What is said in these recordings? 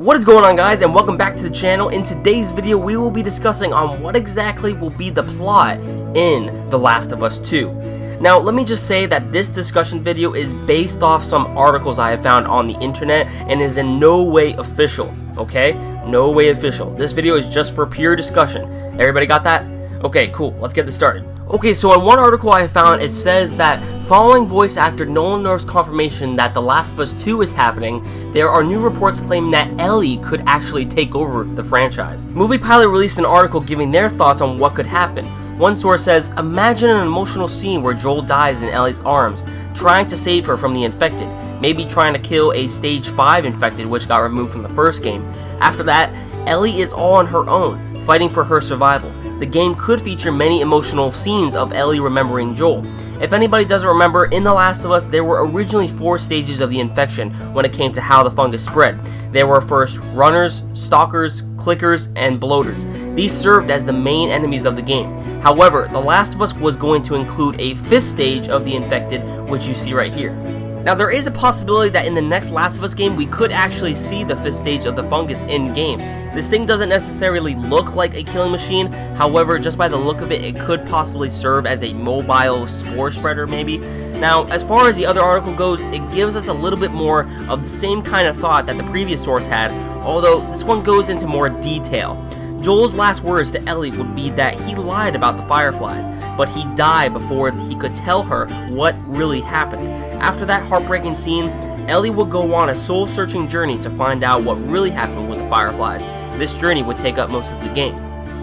What is going on, guys, and welcome back to the channel. In today's video we will be discussing on what exactly will be the plot in The Last of Us 2. Now let me just say that this discussion video is based off some articles I have found on the internet and is in no way official, okay? No way official. This video is just for pure discussion. Everybody got that? Okay, cool. Let's get this started. Okay, so in one article I found, it says that following voice actor Nolan North's confirmation that The Last of Us 2 is happening, there are new reports claiming that Ellie could actually take over the franchise. Movie Pilot released an article giving their thoughts on what could happen. One source says, imagine an emotional scene where Joel dies in Ellie's arms, trying to save her from the infected, maybe trying to kill a stage 5 infected which got removed from the first game. After that, Ellie is all on her own, fighting for her survival. The game could feature many emotional scenes of Ellie remembering Joel. If anybody doesn't remember, in The Last of Us, there were originally 4 stages of the infection when it came to how the fungus spread. There were first runners, stalkers, clickers, and bloaters. These served as the main enemies of the game. However, The Last of Us was going to include a 5th stage of the infected, which you see right here. Now there is a possibility that in the next Last of Us game we could actually see the 5th stage of the fungus in game. This thing doesn't necessarily look like a killing machine, however just by the look of it, it could possibly serve as a mobile spore spreader maybe. Now as far as the other article goes, it gives us a little bit more of the same kind of thought that the previous source had, although this one goes into more detail. Joel's last words to Ellie would be that he lied about the Fireflies, but he died before he could tell her what really happened. After that heartbreaking scene, Ellie would go on a soul-searching journey to find out what really happened with the Fireflies. This journey would take up most of the game.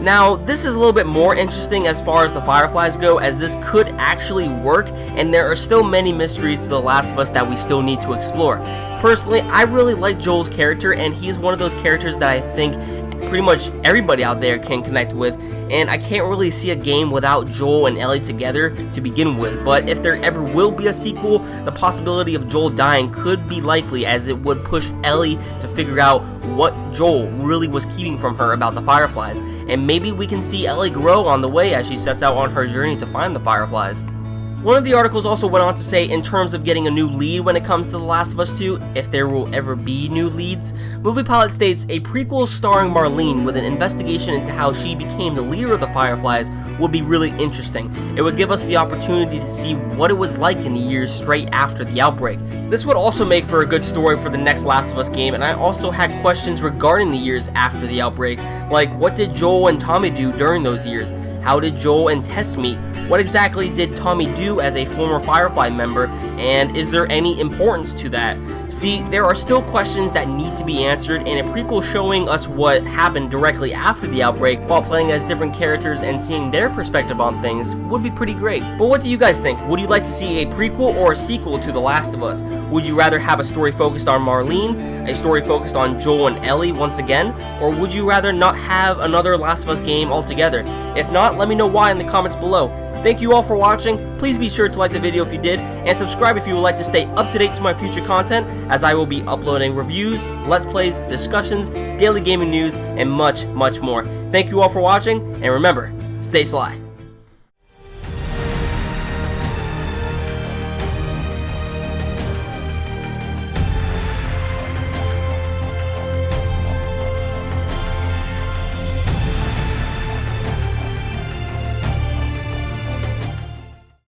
Now, this is a little bit more interesting as far as the Fireflies go, as this could actually work, and there are still many mysteries to The Last of Us that we still need to explore. Personally, I really like Joel's character, and he's one of those characters that I think pretty much everybody out there can connect with, and I can't really see a game without Joel and Ellie together to begin with. But if there ever will be a sequel, the possibility of Joel dying could be likely, as it would push Ellie to figure out what Joel really was keeping from her about the Fireflies, and maybe we can see Ellie grow on the way as she sets out on her journey to find the Fireflies. One of the articles also went on to say, in terms of getting a new lead when it comes to The Last of Us 2, if there will ever be new leads, Movie Pilot states a prequel starring Marlene with an investigation into how she became the leader of the Fireflies would be really interesting. It would give us the opportunity to see what it was like in the years straight after the outbreak. This would also make for a good story for the next Last of Us game, and I also had questions regarding the years after the outbreak, like what did Joel and Tommy do during those years? How did Joel and Tess meet? What exactly did Tommy do as a former Firefly member, and is there any importance to that? See, there are still questions that need to be answered, and a prequel showing us what happened directly after the outbreak while playing as different characters and seeing their perspective on things would be pretty great. But what do you guys think? Would you like to see a prequel or a sequel to The Last of Us? Would you rather have a story focused on Marlene, a story focused on Joel and Ellie once again, or would you rather not have another Last of Us game altogether? If not, let me know why in the comments below. Thank you all for watching. Please be sure to like the video if you did, and subscribe if you would like to stay up to date to my future content, as I will be uploading reviews, let's plays, discussions, daily gaming news, and much more. Thank you all for watching, and remember, stay sly.